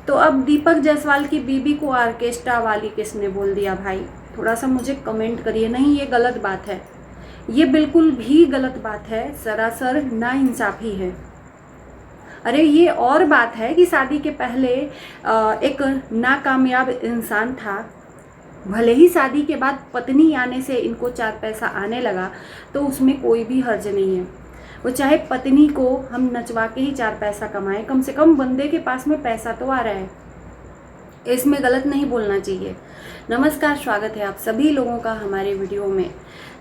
तो अब दीपक जायसवाल की बीबी को ऑर्केस्ट्रा वाली किसने बोल दिया भाई? थोड़ा सा मुझे कमेंट करिए। नहीं, ये गलत बात है, ये बिल्कुल भी गलत बात है, सरासर नाइंसाफ़ी है। अरे ये और बात है कि शादी के पहले एक नाकामयाब इंसान था, भले ही शादी के बाद पत्नी आने से इनको 4 पैसा आने लगा तो उसमें कोई भी हर्ज नहीं है। वो चाहे पत्नी को हम नचवा के ही 4 पैसा कमाएं, कम से कम बंदे के पास में पैसा तो आ रहा है, इसमें गलत नहीं बोलना चाहिए। नमस्कार, स्वागत है आप सभी लोगों का हमारे वीडियो में।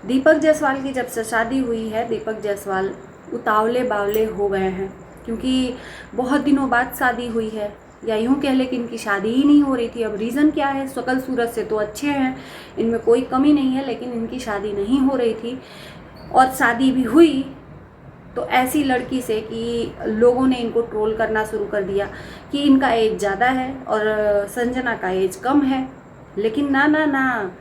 दीपक जायसवाल की जब से शादी हुई है, दीपक जायसवाल उतावले बावले हो गए हैं, क्योंकि बहुत दिनों बाद शादी हुई है, या यूँ कह ले कि इनकी शादी ही नहीं हो रही थी। अब रीज़न क्या है? शकल सूरत से तो अच्छे हैं, इनमें कोई कमी नहीं है, लेकिन इनकी शादी नहीं हो रही थी। और शादी भी हुई तो ऐसी लड़की से कि लोगों ने इनको ट्रोल करना शुरू कर दिया कि इनका एज ज़्यादा है और संजना का एज कम है। लेकिन ना ना ना,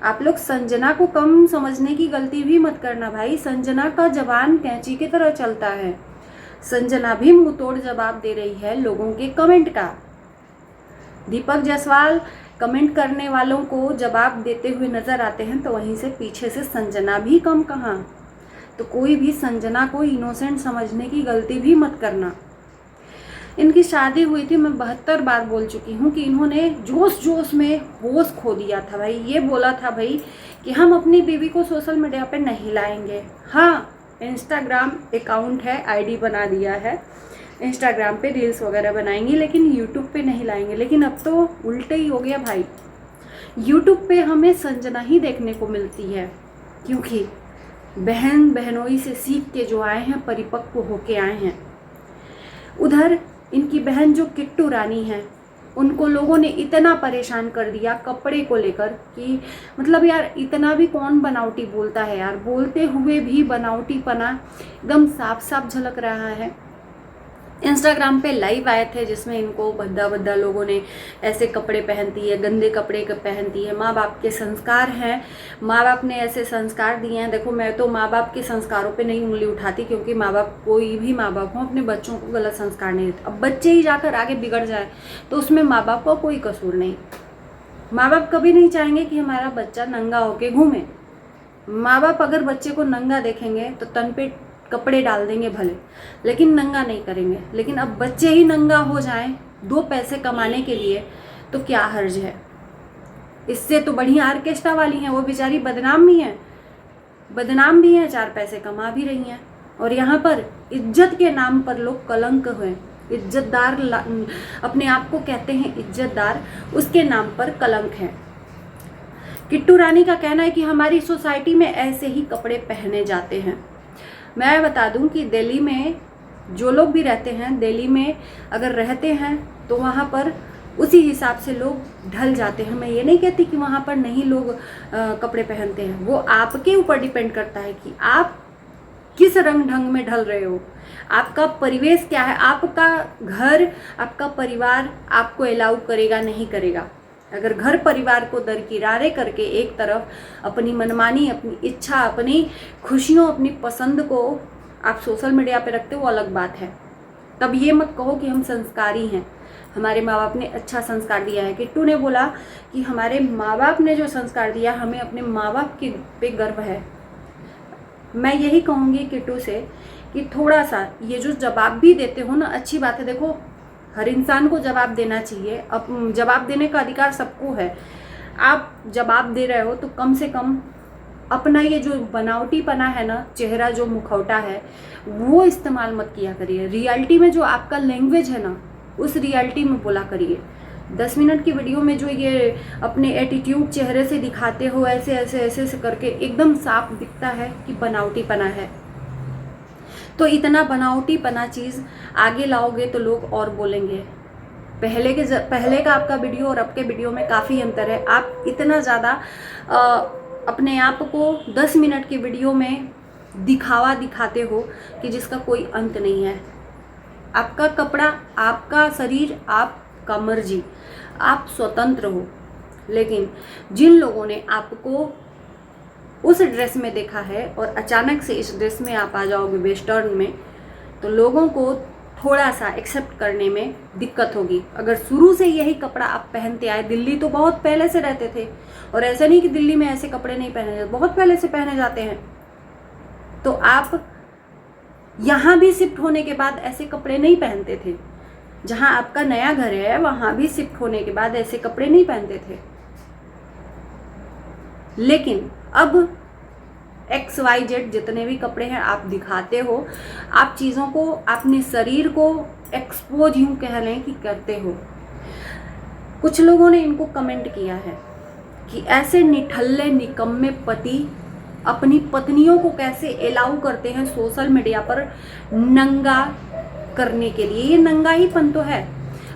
आप लोग संजना को कम समझने की गलती भी मत करना भाई। संजना का जबान कैंची की तरह चलता है, संजना भी मुंह तोड़ जवाब दे रही है लोगों के कमेंट का। दीपक जायसवाल कमेंट करने वालों को जवाब देते हुए नजर आते हैं, तो वहीं से पीछे से संजना भी कम कहाँ। तो कोई भी संजना को इनोसेंट समझने की गलती भी मत करना। इनकी शादी हुई थी, मैं 72 बार बोल चुकी हूँ कि इन्होंने जोश जोश में होश खो दिया था भाई। ये बोला था भाई कि हम अपनी बीवी को सोशल मीडिया पे नहीं लाएंगे। हाँ, इंस्टाग्राम अकाउंट है, आईडी बना दिया है, इंस्टाग्राम पे रील्स वगैरह बनाएंगी, लेकिन यूट्यूब पे नहीं लाएंगे। लेकिन अब तो उल्टे ही हो गया भाई, यूट्यूब पे हमें संजना ही देखने को मिलती है, क्योंकि बहन बहनोई से सीख के जो आए हैं, परिपक्व होके आए हैं। उधर इनकी बहन जो किट्टू रानी है, उनको लोगों ने इतना परेशान कर दिया कपड़े को लेकर कि मतलब यार इतना भी कौन बनावटी बोलता है यार। बोलते हुए भी बनावटीपना एकदम साफ साफ झलक रहा है। इंस्टाग्राम पे लाइव आए थे जिसमें इनको भद्दा भद्दा लोगों ने ऐसे कपड़े पहनती है, गंदे कपड़े पहनती है। माँ बाप के संस्कार हैं, माँ बाप ने ऐसे संस्कार दिए हैं। देखो, मैं तो माँ बाप के संस्कारों पे नहीं उंगली उठाती, क्योंकि माँ बाप, कोई भी माँ बाप हो, अपने बच्चों को गलत संस्कार नहीं देते। अब बच्चे ही जाकर आगे बिगड़ जाए तो उसमें माँ बाप का कोई कसूर नहीं। माँ बाप कभी नहीं चाहेंगे कि हमारा बच्चा नंगा होके घूमे। माँ बाप अगर बच्चे को नंगा देखेंगे तो तन पे कपड़े डाल देंगे भले, लेकिन नंगा नहीं करेंगे। लेकिन अब बच्चे ही नंगा हो जाएं 2 पैसे कमाने के लिए, तो क्या हर्ज है? इससे तो बढ़िया ऑर्केस्ट्रा वाली हैं, वो बेचारी बदनाम भी हैं, 4 पैसे कमा भी रही हैं। और यहाँ पर इज्जत के नाम पर लोग कलंक हुए। इज्जतदार अपने आप को कहते हैं इज्जतदार, उसके नाम पर कलंक है। किट्टू रानी का कहना है कि हमारी सोसाइटी में ऐसे ही कपड़े पहने जाते हैं। मैं बता दूं कि दिल्ली में जो लोग भी रहते हैं, दिल्ली में अगर रहते हैं तो वहाँ पर उसी हिसाब से लोग ढल जाते हैं। मैं ये नहीं कहती कि वहाँ पर नहीं लोग कपड़े पहनते हैं, वो आपके ऊपर डिपेंड करता है कि आप किस रंग ढंग में ढल रहे हो, आपका परिवेश क्या है, आपका घर, आपका परिवार आपको अलाउ करेगा नहीं करेगा। अगर घर परिवार को दरकिनारे करके एक तरफ अपनी मनमानी, अपनी इच्छा, अपनी खुशियों, अपनी पसंद को आप सोशल मीडिया पे रखते हो, वो अलग बात है। तब ये मत कहो कि हम संस्कारी हैं, हमारे माँ बाप ने अच्छा संस्कार दिया है। किट्टू ने बोला कि हमारे माँ बाप ने जो संस्कार दिया, हमें अपने माँ बाप के पे गर्व है। मैं यही कहूँगी किट्टू से कि थोड़ा सा ये जो जवाब भी देते हो ना, अच्छी बात है। देखो, हर इंसान को जवाब देना चाहिए, अब जवाब देने का अधिकार सबको है। आप जवाब दे रहे हो तो कम से कम अपना ये जो बनावटीपना है ना, चेहरा जो मुखौटा है, वो इस्तेमाल मत किया करिए। रियलिटी में जो आपका लैंग्वेज है ना, उस रियलिटी में बोला करिए। 10 मिनट की वीडियो में जो ये अपने एटीट्यूड चेहरे से दिखाते हो, ऐसे ऐसे ऐसे ऐसे करके, एकदम साफ दिखता है कि बनावटीपना है। तो इतना बनावटीपना चीज़ आगे लाओगे तो लोग और बोलेंगे। पहले का आपका वीडियो और अब के वीडियो में काफ़ी अंतर है। आप इतना ज़्यादा अपने आप को 10 मिनट की वीडियो में दिखावा दिखाते हो कि जिसका कोई अंत नहीं है। आपका कपड़ा, आपका शरीर, आपका मर्जी, आप स्वतंत्र हो। लेकिन जिन लोगों ने आपको उस ड्रेस में देखा है और अचानक से इस ड्रेस में आप आ जाओगे वेस्टर्न में, तो लोगों को थोड़ा सा एक्सेप्ट करने में दिक्कत होगी। अगर शुरू से यही कपड़ा आप पहनते आए, दिल्ली तो बहुत पहले से रहते थे, और ऐसा नहीं कि दिल्ली में ऐसे कपड़े नहीं पहने जाते, बहुत पहले से पहने जाते हैं, तो आप यहाँ भी शिफ्ट होने के बाद ऐसे कपड़े नहीं पहनते थे। जहाँ आपका नया घर है वहाँ भी शिफ्ट होने के बाद ऐसे कपड़े नहीं पहनते थे। लेकिन अब XYZ जितने भी कपड़े हैं आप दिखाते हो, आप चीज़ों को, अपने शरीर को एक्सपोज यूँ कह लें कि करते हो। कुछ लोगों ने इनको कमेंट किया है कि ऐसे निठल्ले निकम्मे पति अपनी पत्नियों को कैसे अलाउ करते हैं सोशल मीडिया पर नंगा करने के लिए। ये नंगा ही पन तो है।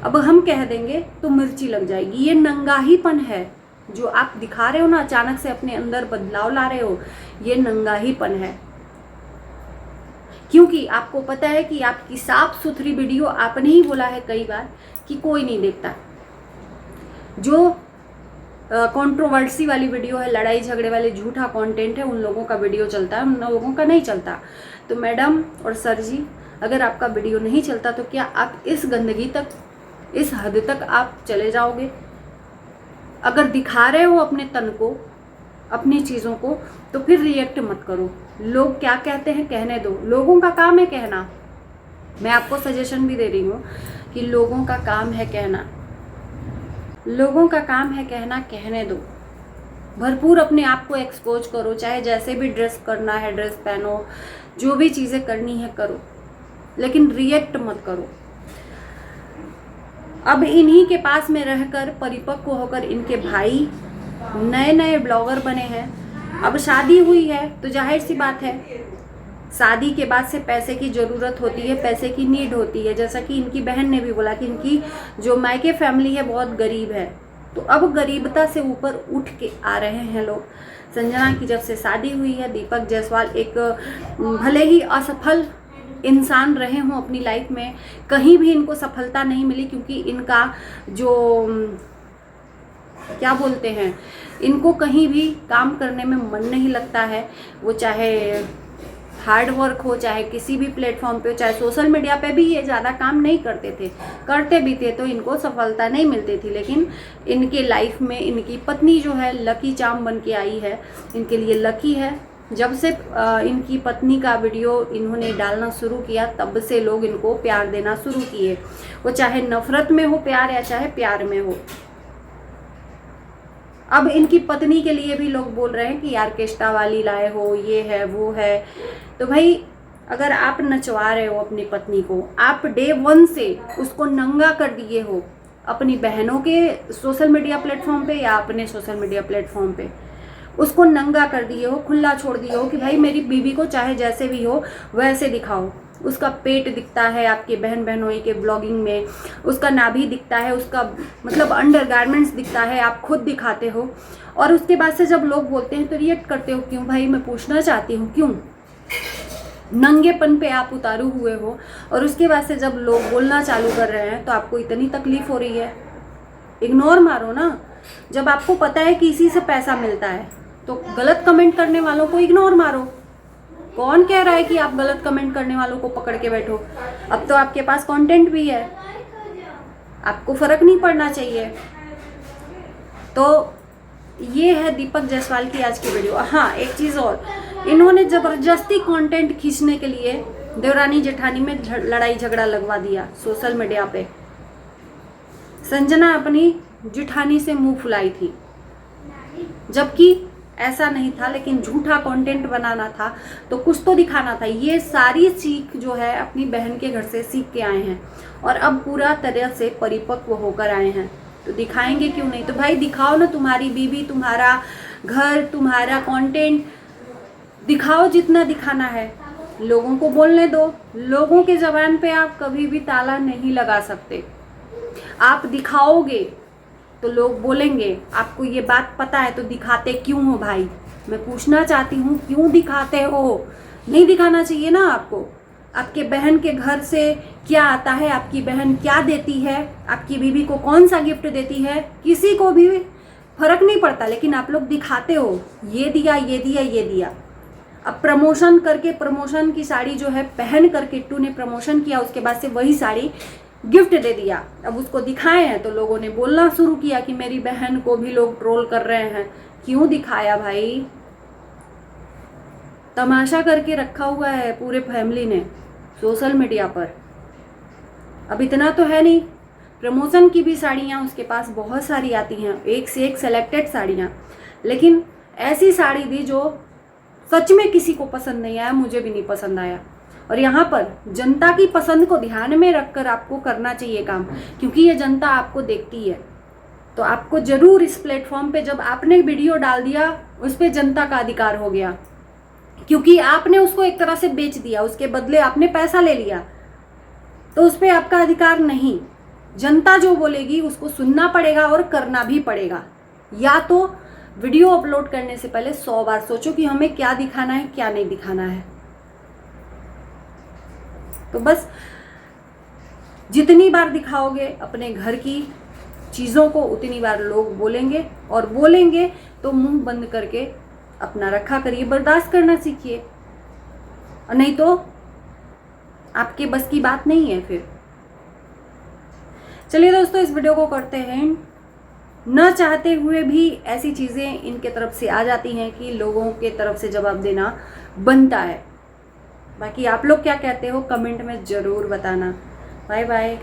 अब हम कह देंगे तो मिर्ची लग जाएगी। ये नंगा ही पन है जो आप दिखा रहे हो ना, अचानक से अपने अंदर बदलाव ला रहे हो, ये नंगा ही पन है। क्योंकि आपको पता है कि आपकी साफ सुथरी वीडियो, आपने ही बोला है कई बार कि कोई नहीं देखता। जो कंट्रोवर्सी वाली वीडियो है, लड़ाई झगड़े वाले झूठा कंटेंट है, उन लोगों का वीडियो चलता है, उन लोगों का नहीं चलता। तो मैडम और सर जी, अगर आपका वीडियो नहीं चलता तो क्या आप इस गंदगी तक, इस हद तक आप चले जाओगे? अगर दिखा रहे हो अपने तन को, अपनी चीज़ों को, तो फिर रिएक्ट मत करो। लोग क्या कहते हैं कहने दो, लोगों का काम है कहना। मैं आपको सजेशन भी दे रही हूँ कि लोगों का काम है कहना, लोगों का काम है कहना, कहने दो। भरपूर अपने आप को एक्सपोज करो, चाहे जैसे भी ड्रेस करना है ड्रेस पहनो, जो भी चीज़ें करनी है करो, लेकिन रिएक्ट मत करो। अब इन्हीं के पास में रहकर परिपक्व होकर इनके भाई नए नए ब्लॉगर बने हैं। अब शादी हुई है तो जाहिर सी बात है, शादी के बाद से पैसे की ज़रूरत होती है, पैसे की नीड होती है। जैसा कि इनकी बहन ने भी बोला कि इनकी जो मायके फैमिली है बहुत गरीब है, तो अब गरीबता से ऊपर उठ के आ रहे हैं लोग। संजना की जब से शादी हुई है, दीपक जायसवाल एक भले ही असफल इंसान रहे हों अपनी लाइफ में, कहीं भी इनको सफलता नहीं मिली, क्योंकि इनका जो क्या बोलते हैं, इनको कहीं भी काम करने में मन नहीं लगता है। वो चाहे हार्ड वर्क हो, चाहे किसी भी प्लेटफॉर्म पे हो, चाहे सोशल मीडिया पे भी ये ज़्यादा काम नहीं करते थे, करते भी थे तो इनको सफलता नहीं मिलती थी। लेकिन इनके लाइफ में इनकी पत्नी जो है लकी चार्म बन के आई है, इनके लिए लकी है। जब से इनकी पत्नी का वीडियो इन्होंने डालना शुरू किया, तब से लोग इनको प्यार देना शुरू किए, वो चाहे नफरत में हो प्यार या चाहे प्यार में हो। अब इनकी पत्नी के लिए भी लोग बोल रहे हैं कि ऑर्केस्ट्रा वाली लाए हो, ये है वो है। तो भाई अगर आप नचवा रहे हो अपनी पत्नी को, आप डे 1 से उसको नंगा कर दिए हो अपनी बहनों के सोशल मीडिया प्लेटफॉर्म पे या अपने सोशल मीडिया प्लेटफॉर्म पे, उसको नंगा कर दिए हो, खुला छोड़ दिए हो कि भाई मेरी बीवी को चाहे जैसे भी हो वैसे दिखाओ। उसका पेट दिखता है आपके बहन बहनोई के ब्लॉगिंग में, उसका नाभि दिखता है, उसका मतलब अंडरगारमेंट्स दिखता है, आप खुद दिखाते हो। और उसके बाद से जब लोग बोलते हैं तो रिएक्ट करते हो। क्यों भाई? मैं पूछना चाहती हूँ क्यों? नंगेपन पे आप उतारू हुए हो, और उसके बाद से जब लोग बोलना चालू कर रहे हैं तो आपको इतनी तकलीफ हो रही है। इग्नोर मारो ना। जब आपको पता है कि इसी से पैसा मिलता है तो गलत कमेंट करने वालों को इग्नोर मारो। कौन कह रहा है कि आप गलत कमेंट करने वालों को पकड़ के बैठो? अब तो आपके पास कंटेंट भी है, आपको फर्क नहीं पड़ना चाहिए। तो ये है दीपक जायसवाल की आज की वीडियो। हाँ, एक चीज़ और, इन्होंने ज़बरदस्ती कंटेंट खींचने के लिए देवरानी जेठानी में लड़ाई झगड़ा लगवा दिया सोशल मीडिया पे। संजना अपनी जेठानी से मुंह फुलाई थी, जबकि ऐसा नहीं था, लेकिन झूठा कंटेंट बनाना था तो कुछ तो दिखाना था। ये सारी सीख जो है अपनी बहन के घर से सीख के आए हैं और अब पूरा तरह से परिपक्व होकर आए हैं, तो दिखाएंगे क्यों नहीं? तो भाई दिखाओ ना, तुम्हारी बीवी, तुम्हारा घर, तुम्हारा कंटेंट दिखाओ जितना दिखाना है। लोगों को बोलने दो। लोगों के ज़बान पे आप कभी भी ताला नहीं लगा सकते। आप दिखाओगे तो लोग बोलेंगे। आपको ये बात पता है तो दिखाते क्यों हो भाई? मैं पूछना चाहती हूँ, क्यों दिखाते हो? नहीं दिखाना चाहिए ना आपको। आपके बहन के घर से क्या आता है, आपकी बहन क्या देती है, आपकी बीवी को कौन सा गिफ्ट देती है, किसी को भी फर्क नहीं पड़ता, लेकिन आप लोग दिखाते हो ये दिया, ये दिया, ये दिया। अब प्रमोशन करके, प्रमोशन की साड़ी जो है पहन कर किट्टू ने प्रमोशन किया, उसके बाद से वही साड़ी गिफ्ट दे दिया। अब उसको दिखाए हैं तो लोगों ने बोलना शुरू किया कि मेरी बहन को भी लोग ट्रोल कर रहे हैं। क्यों दिखाया भाई? तमाशा करके रखा हुआ है पूरे फैमिली ने सोशल मीडिया पर। अब इतना तो है नहीं, प्रमोशन की भी साड़ियाँ उसके पास बहुत सारी आती हैं, एक से एक सेलेक्टेड साड़ियाँ, लेकिन ऐसी साड़ी दी जो सच में किसी को पसंद नहीं आया, मुझे भी नहीं पसंद आया। और यहाँ पर जनता की पसंद को ध्यान में रखकर आपको करना चाहिए काम, क्योंकि ये जनता आपको देखती है। तो आपको जरूर इस प्लेटफॉर्म पे जब आपने वीडियो डाल दिया, उस पर जनता का अधिकार हो गया, क्योंकि आपने उसको एक तरह से बेच दिया, उसके बदले आपने पैसा ले लिया, तो उस पर आपका अधिकार नहीं। जनता जो बोलेगी उसको सुनना पड़ेगा और करना भी पड़ेगा। या तो वीडियो अपलोड करने से पहले 100 बार सोचो कि हमें क्या दिखाना है, क्या नहीं दिखाना है। तो बस जितनी बार दिखाओगे अपने घर की चीज़ों को, उतनी बार लोग बोलेंगे, और बोलेंगे तो मुंह बंद करके अपना रखा करिए, बर्दाश्त करना सीखिए, और नहीं तो आपके बस की बात नहीं है फिर। चलिए दोस्तों, इस वीडियो को करते हैं। न चाहते हुए भी ऐसी चीज़ें इनके तरफ से आ जाती हैं कि लोगों के तरफ से जवाब देना बनता है। बाकी आप लोग क्या कहते हो कमेंट में ज़रूर बताना। Bye bye.